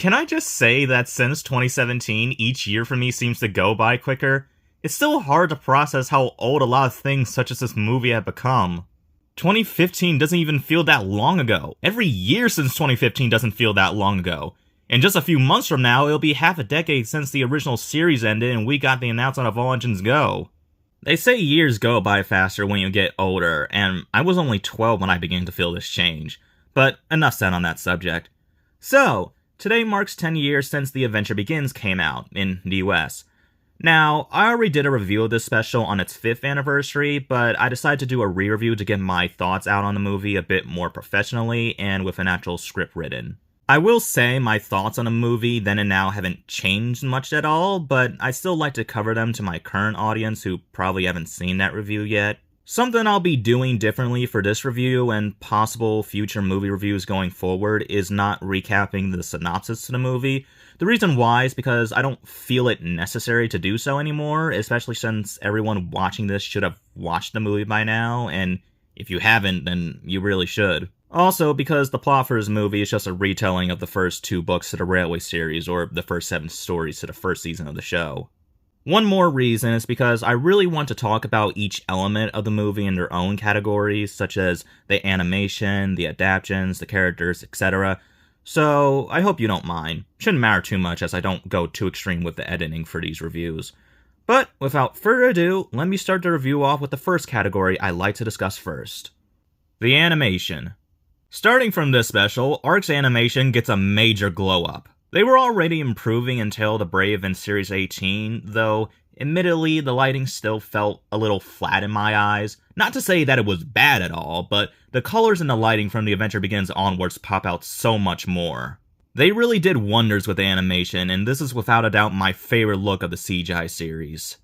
Can I just say that since 2017, each year for me seems to go by quicker? It's still hard to process how old a lot of things such as this movie have become. 2015 doesn't even feel that long ago. Every year since 2015 doesn't feel that long ago. In just a few months from now, it'll be half a decade since the original series ended and we got the announcement of All Engines Go. They say years go by faster when you get older, and I was only 12 when I began to feel this change. But enough said on that subject. So, today marks 10 years since The Adventure Begins came out in the US. Now, I already did a review of this special on its 5th anniversary, but I decided to do a re-review to get my thoughts out on the movie a bit more professionally and with an actual script written. I will say my thoughts on the movie then and now haven't changed much at all, but I still like to cover them to my current audience who probably haven't seen that review yet. Something I'll be doing differently for this review and possible future movie reviews going forward is not recapping the synopsis to the movie. The reason why is because I don't feel it necessary to do so anymore, especially since everyone watching this should have watched the movie by now, and if you haven't, then you really should. Also, because the plot for this movie is just a retelling of the first 2 books to the Railway series, or the first 7 stories to the first season of the show. One more reason is because I really want to talk about each element of the movie in their own categories, such as the animation, the adaptations, the characters, etc. So, I hope you don't mind. Shouldn't matter too much as I don't go too extreme with the editing for these reviews. But, without further ado, let me start the review off with the first category I'd like to discuss first. The animation. Starting from this special, ARC's animation gets a major glow up. They were already improving until The Brave in Series 18, though admittedly the lighting still felt a little flat in my eyes. Not to say that it was bad at all, but the colors and the lighting from The Adventure Begins onwards pop out so much more. They really did wonders with the animation, and this is without a doubt my favorite look of the CGI series.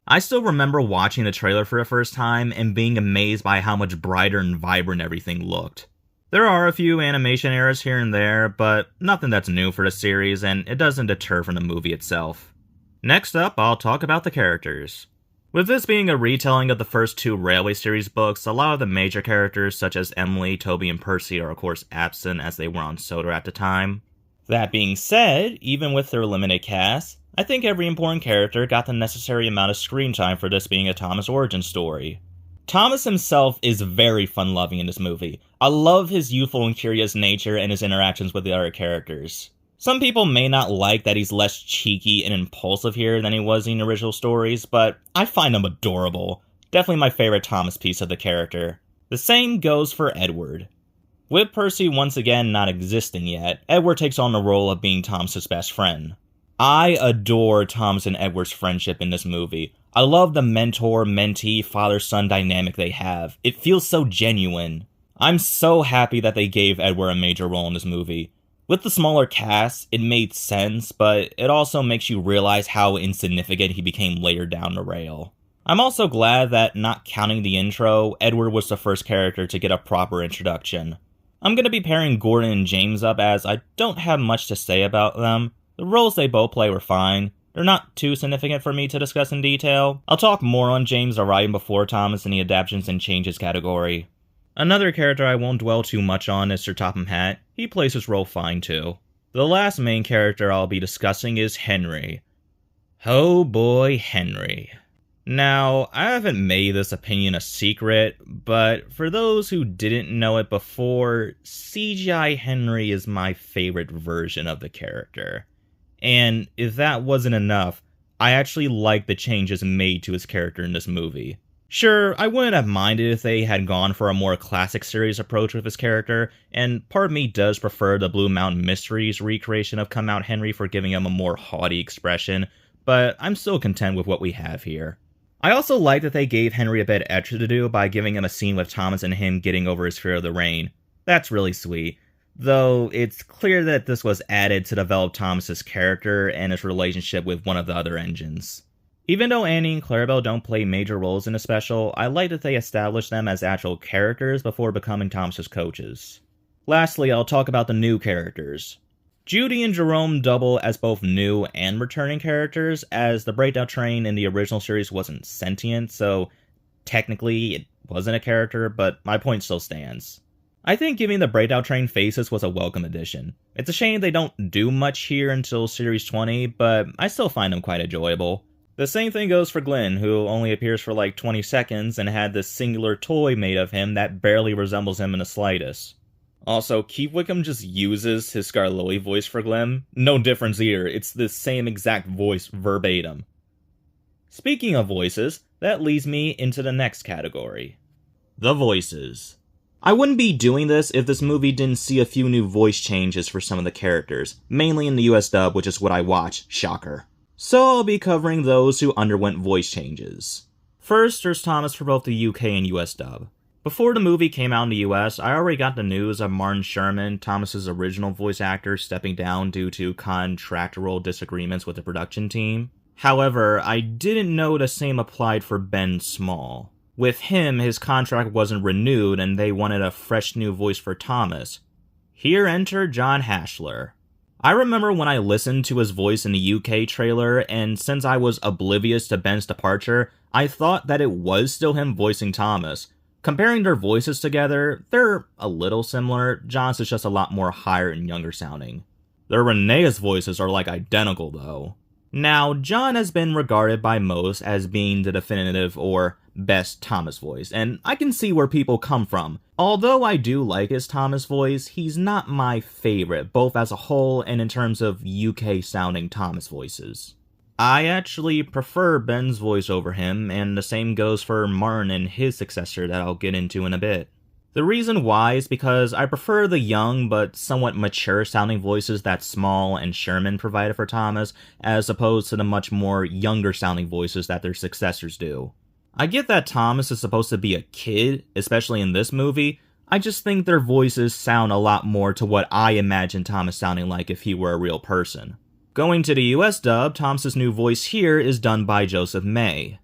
I still remember watching the trailer for the first time and being amazed by how much brighter and vibrant everything looked. There are a few animation errors here and there, but nothing that's new for the series, and it doesn't deter from the movie itself. Next up, I'll talk about the characters. With this being a retelling of the first 2 Railway series books, a lot of the major characters such as Emily, Toby, and Percy are of course absent as they were on Sodor at the time. That being said, even with their limited cast, I think every important character got the necessary amount of screen time for this being a Thomas origin story. Thomas himself is very fun-loving in this movie. I love his youthful and curious nature and his interactions with the other characters. Some people may not like that he's less cheeky and impulsive here than he was in the original stories, but I find him adorable. Definitely my favorite Thomas piece of the character. The same goes for Edward. With Percy once again not existing yet, Edward takes on the role of being Thomas's best friend. I adore Thomas and Edward's friendship in this movie. I love the mentor-mentee father-son dynamic they have. It feels so genuine. I'm so happy that they gave Edward a major role in this movie. With the smaller cast, it made sense, but it also makes you realize how insignificant he became later down the rail. I'm also glad that, not counting the intro, Edward was the first character to get a proper introduction. I'm gonna be pairing Gordon and James up as I don't have much to say about them. The roles they both play were fine. They're not too significant for me to discuss in detail. I'll talk more on James arriving before Thomas in the adaptations and changes category. Another character I won't dwell too much on is Sir Topham Hatt. He plays his role fine too. The last main character I'll be discussing is Henry. Oh boy, Henry. Now, I haven't made this opinion a secret, but for those who didn't know it before, CGI Henry is my favorite version of the character. And if that wasn't enough, I actually like the changes made to his character in this movie. Sure, I wouldn't have minded if they had gone for a more classic series approach with his character, and part of me does prefer the Blue Mountain Mysteries recreation of Come Out Henry for giving him a more haughty expression, but I'm still content with what we have here. I also like that they gave Henry a bit extra to do by giving him a scene with Thomas and him getting over his fear of the rain. That's really sweet. Though it's clear that this was added to develop Thomas's character and his relationship with one of the other engines. Even though Annie and Clarabelle don't play major roles in the special, I like that they established them as actual characters before becoming Thomas's coaches. Lastly, I'll talk about the new characters. Judy and Jerome double as both new and returning characters, as the breakdown train in the original series wasn't sentient, so technically it wasn't a character, but my point still stands. I think giving the Breakout Train faces was a welcome addition. It's a shame they don't do much here until Series 20, but I still find them quite enjoyable. The same thing goes for Glenn, who only appears for like 20 seconds and had this singular toy made of him that barely resembles him in the slightest. Also, Keith Wickham just uses his Scarloey voice for Glenn. No difference here, it's the same exact voice verbatim. Speaking of voices, that leads me into the next category. The voices. I wouldn't be doing this if this movie didn't see a few new voice changes for some of the characters, mainly in the US dub, which is what I watch, shocker. So I'll be covering those who underwent voice changes. First, there's Thomas for both the UK and US dub. Before the movie came out in the US, I already got the news of Martin Sherman, Thomas's original voice actor, stepping down due to contractual disagreements with the production team. However, I didn't know the same applied for Ben Small. With him, his contract wasn't renewed and they wanted a fresh new voice for Thomas. Here enter John Hashler. I remember when I listened to his voice in the UK trailer, and since I was oblivious to Ben's departure, I thought that it was still him voicing Thomas. Comparing their voices together, they're a little similar. John's is just a lot more higher and younger sounding. Their Renee's voices are like identical though. Now, John has been regarded by most as being the definitive or best Thomas voice, and I can see where people come from. Although I do like his Thomas voice, he's not my favorite, both as a whole and in terms of UK sounding Thomas voices. I actually prefer Ben's voice over him, and the same goes for Martin and his successor that I'll get into in a bit. The reason why is because I prefer the young but somewhat mature sounding voices that Small and Sherman provided for Thomas, as opposed to the much more younger sounding voices that their successors do. I get that Thomas is supposed to be a kid, especially in this movie. I just think their voices sound a lot more to what I imagine Thomas sounding like if he were a real person. Going to the US dub, Thomas's new voice here is done by Joseph May.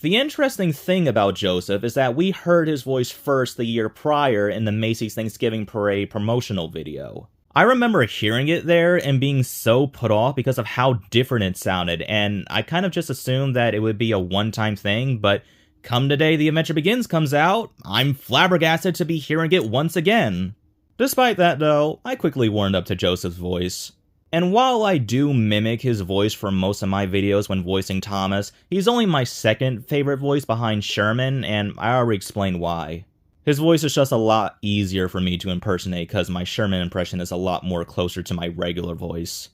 The interesting thing about Joseph is that we heard his voice first the year prior in the Macy's Thanksgiving Parade promotional video. I remember hearing it there and being so put off because of how different it sounded, and I kind of just assumed that it would be a one-time thing, but come the day The Adventure Begins comes out, I'm flabbergasted to be hearing it once again. Despite that though, I quickly warmed up to Joseph's voice. And while I do mimic his voice for most of my videos when voicing Thomas, he's only my second favorite voice behind Sherman, and I already explained why. His voice is just a lot easier for me to impersonate because my Sherman impression is a lot more closer to my regular voice.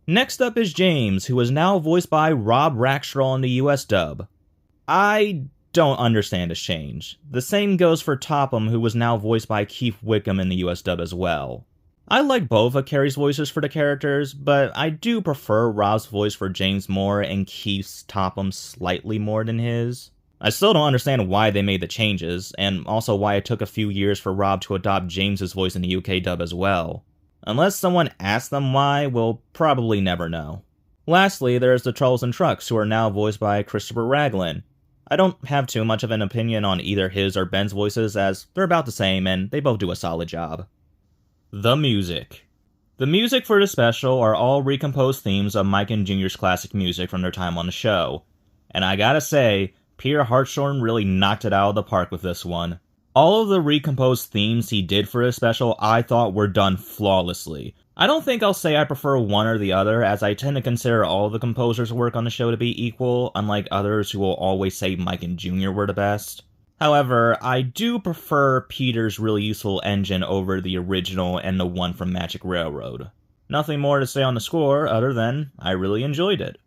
Next up is James, who is now voiced by Rob Rackstraw in the US dub. I don't understand this change. The same goes for Topham, who was now voiced by Keith Wickham in the US dub as well. I like both of Carrie's voices for the characters, but I do prefer Rob's voice for James more and Keith's Topham slightly more than his. I still don't understand why they made the changes, and also why it took a few years for Rob to adopt James's voice in the UK dub as well. Unless someone asks them why, we'll probably never know. Lastly, there's the Trolls and Trucks, who are now voiced by Christopher Raglan. I don't have too much of an opinion on either his or Ben's voices, as they're about the same and they both do a solid job. The music. The music for the special are all recomposed themes of Mike and Jr.'s classic music from their time on the show. And I gotta say, Peter Hartshorn really knocked it out of the park with this one. All of the recomposed themes he did for his special I thought were done flawlessly. I don't think I'll say I prefer one or the other, as I tend to consider all of the composers' work on the show to be equal, unlike others who will always say Mike and Jr. were the best. However, I do prefer Peter's really useful engine over the original and the one from Magic Railroad. Nothing more to say on the score other than I really enjoyed it.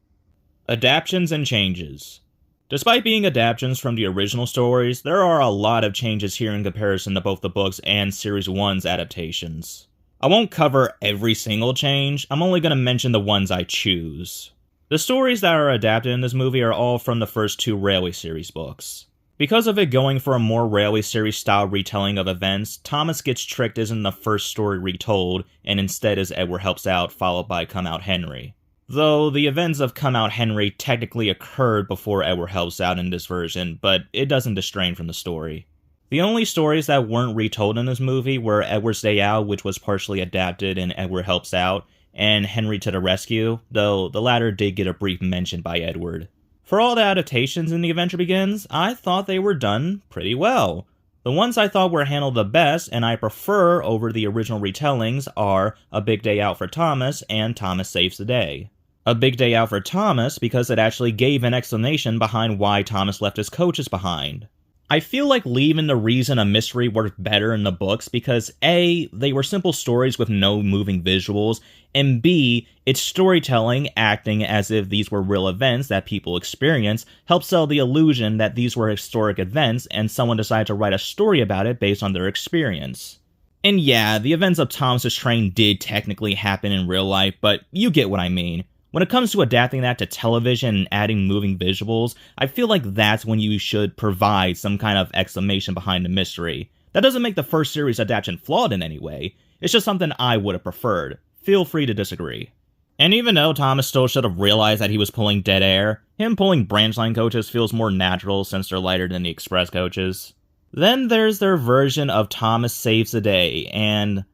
Adaptations and changes. Despite being adaptations from the original stories, there are a lot of changes here in comparison to both the books and Series 1's adaptations. I won't cover every single change, I'm only going to mention the ones I choose. The stories that are adapted in this movie are all from the first two Railway series books. Because of it going for a more Railway series style retelling of events, Thomas Gets Tricked isn't the first story retold, and instead is Edward Helps Out, followed by Come Out Henry. Though the events of Come Out Henry technically occurred before Edward Helps Out in this version, but it doesn't distract from the story. The only stories that weren't retold in this movie were Edward's Day Out, which was partially adapted in Edward Helps Out, and Henry to the Rescue, though the latter did get a brief mention by Edward. For all the adaptations in The Adventure Begins, I thought they were done pretty well. The ones I thought were handled the best and I prefer over the original retellings are A Big Day Out for Thomas and Thomas Saves the Day. A Big Day Out for Thomas because it actually gave an explanation behind why Thomas left his coaches behind. I feel like leaving the reason a mystery worked better in the books because A, they were simple stories with no moving visuals, and B, its storytelling, acting as if these were real events that people experience, helped sell the illusion that these were historic events and someone decided to write a story about it based on their experience. And yeah, the events of Thomas's train did technically happen in real life, but you get what I mean. When it comes to adapting that to television and adding moving visuals, I feel like that's when you should provide some kind of explanation behind the mystery. That doesn't make the first series adaptation flawed in any way, it's just something I would have preferred. Feel free to disagree. And even though Thomas still should have realized that he was pulling dead air, him pulling branch line coaches feels more natural since they're lighter than the express coaches. Then there's their version of Thomas Saves the Day, and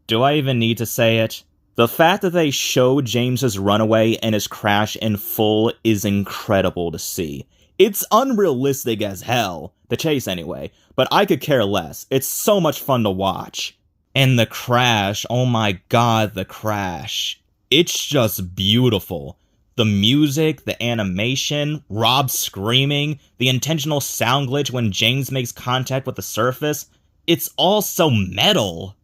do I even need to say it? The fact that they show James's runaway and his crash in full is incredible to see. It's unrealistic as hell, the chase anyway, but I could care less. It's so much fun to watch. And the crash, oh my god, the crash. It's just beautiful. The music, the animation, Rob screaming, the intentional sound glitch when James makes contact with the surface, it's all so metal.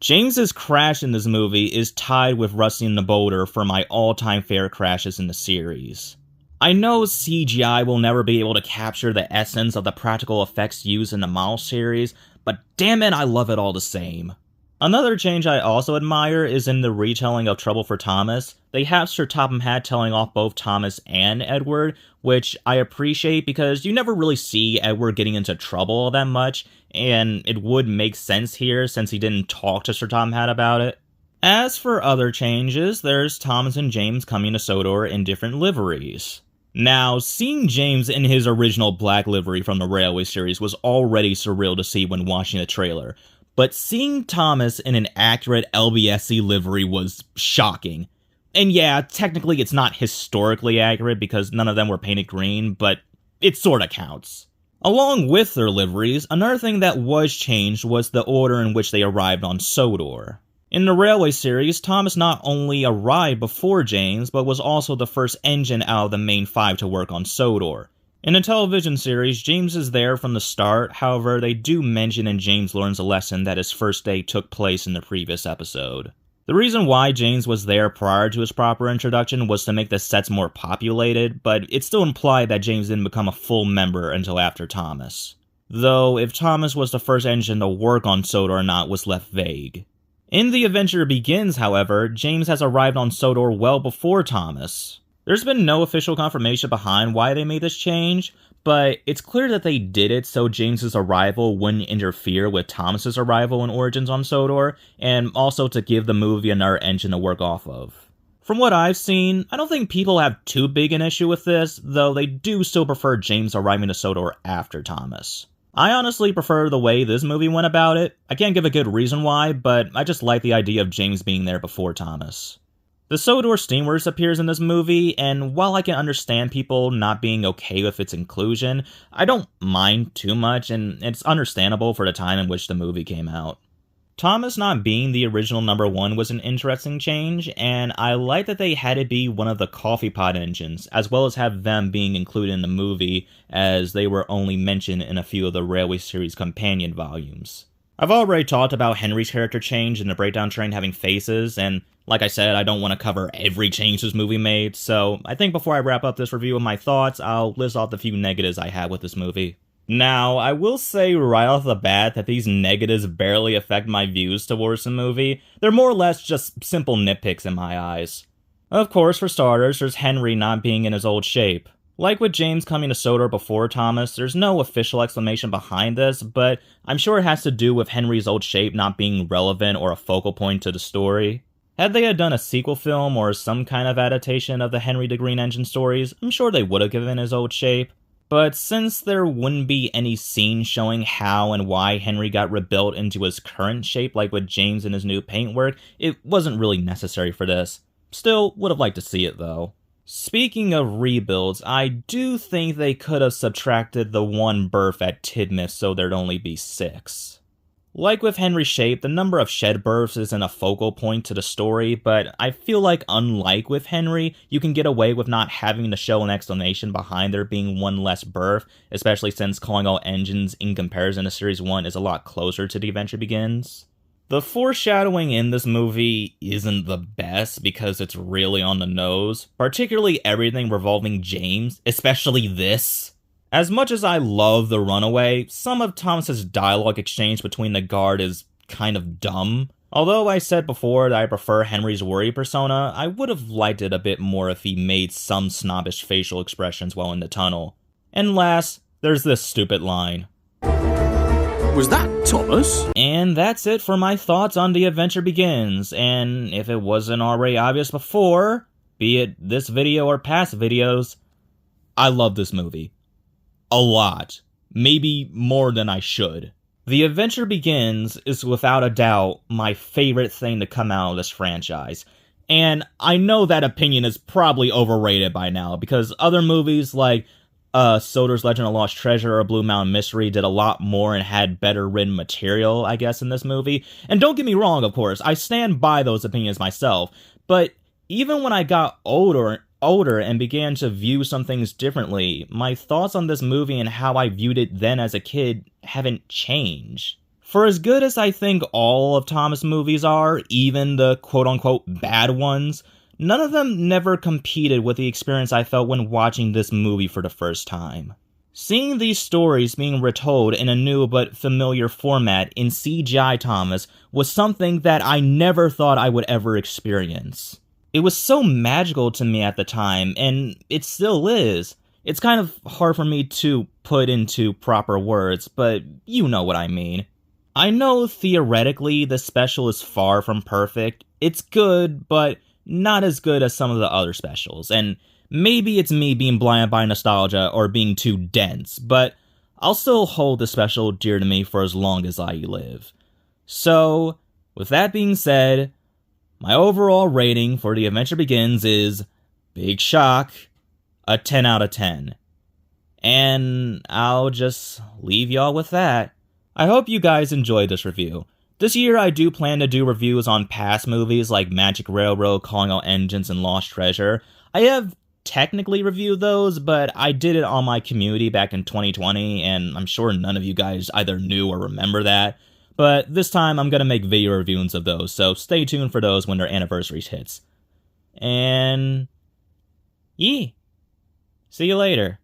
James's crash in this movie is tied with Rusty and the Boulder for my all-time favorite crashes in the series. I know CGI will never be able to capture the essence of the practical effects used in the model series, but damn it, I love it all the same. Another change I also admire is in the retelling of Trouble for Thomas. They have Sir Topham Hatt telling off both Thomas and Edward, which I appreciate because you never really see Edward getting into trouble all that much, and it would make sense here since he didn't talk to Sir Topham Hatt about it. As for other changes, there's Thomas and James coming to Sodor in different liveries. Now, seeing James in his original black livery from the Railway series was already surreal to see when watching the trailer, but seeing Thomas in an accurate LBSC livery was shocking. And yeah, technically it's not historically accurate because none of them were painted green, but it sorta counts. Along with their liveries, another thing that was changed was the order in which they arrived on Sodor. In the Railway series, Thomas not only arrived before James, but was also the first engine out of the main five to work on Sodor. In the television series, James is there from the start, however, they do mention and James learns a lesson that his first day took place in the previous episode. The reason why James was there prior to his proper introduction was to make the sets more populated, but it still implied that James didn't become a full member until after Thomas. Though, if Thomas was the first engine to work on Sodor or not was left vague. In The Adventure Begins, however, James has arrived on Sodor well before Thomas. There's been no official confirmation behind why they made this change, but it's clear that they did it so James's arrival wouldn't interfere with Thomas's arrival and origins on Sodor, and also to give the movie another engine to work off of. From what I've seen, I don't think people have too big an issue with this, though they do still prefer James arriving to Sodor after Thomas. I honestly prefer the way this movie went about it. I can't give a good reason why, but I just like the idea of James being there before Thomas. The Sodor Steamworks appears in this movie, and while I can understand people not being okay with its inclusion, I don't mind too much, and it's understandable for the time in which the movie came out. Thomas not being the original number 1 was an interesting change, and I like that they had it be one of the coffee pot engines, as well as have them being included in the movie, as they were only mentioned in a few of the Railway series companion volumes. I've already talked about Henry's character change and the breakdown train having faces, and like I said, I don't want to cover every change this movie made, so I think before I wrap up this review of my thoughts, I'll list off the few negatives I have with this movie. Now, I will say right off the bat that these negatives barely affect my views towards the movie. They're more or less just simple nitpicks in my eyes. Of course, for starters, there's Henry not being in his old shape. Like with James coming to Sodor before Thomas, there's no official explanation behind this, but I'm sure it has to do with Henry's old shape not being relevant or a focal point to the story. Had they done a sequel film or some kind of adaptation of the Henry the Green Engine stories, I'm sure they would have given his old shape. But since there wouldn't be any scene showing how and why Henry got rebuilt into his current shape like with James and his new paintwork, it wasn't really necessary for this. Still, would have liked to see it though. Speaking of rebuilds, I do think they could have subtracted the one berth at Tidmouth so there'd only be 6. Like with Henry's shape, the number of shed berths isn't a focal point to the story, but I feel like unlike with Henry, you can get away with not having to show an explanation behind there being one less berth, especially since calling all engines in comparison to Series 1 is a lot closer to The Adventure Begins. The foreshadowing in this movie isn't the best because it's really on the nose, particularly everything revolving James, especially this. As much as I love The Runaway, some of Thomas's dialogue exchange between the guard is kind of dumb. Although I said before that I prefer Henry's worry persona, I would have liked it a bit more if he made some snobbish facial expressions while in the tunnel. And last, there's this stupid line. Was that Thomas? And that's it for my thoughts on The Adventure Begins, and if it wasn't already obvious before, be it this video or past videos, I love this movie. A lot. Maybe more than I should. The Adventure Begins is without a doubt my favorite thing to come out of this franchise. And I know that opinion is probably overrated by now, because other movies like Soder's Legend of Lost Treasure or Blue Mountain Mystery did a lot more and had better written material, I guess, in this movie. And don't get me wrong, of course, I stand by those opinions myself, but even when I got older and began to view some things differently, my thoughts on this movie and how I viewed it then as a kid haven't changed. For as good as I think all of Thomas' movies are, even the quote-unquote bad ones, none of them never competed with the experience I felt when watching this movie for the first time. Seeing these stories being retold in a new but familiar format in CGI Thomas was something that I never thought I would ever experience. It was so magical to me at the time, and it still is. It's kind of hard for me to put into proper words, but you know what I mean. I know theoretically the special is far from perfect. It's good, but not as good as some of the other specials, and maybe it's me being blinded by nostalgia or being too dense, but I'll still hold the special dear to me for as long as I live. So, with that being said, my overall rating for The Adventure Begins is, big shock, a 10 out of 10. And I'll just leave y'all with that. I hope you guys enjoyed this review. This year I do plan to do reviews on past movies like Magic Railroad, Calling All Engines, and Lost Treasure. I have technically reviewed those, but I did it on my community back in 2020, and I'm sure none of you guys either knew or remember that. But this time I'm going to make video reviews of those, so stay tuned for those when their anniversaries hits. And yeah, see you later.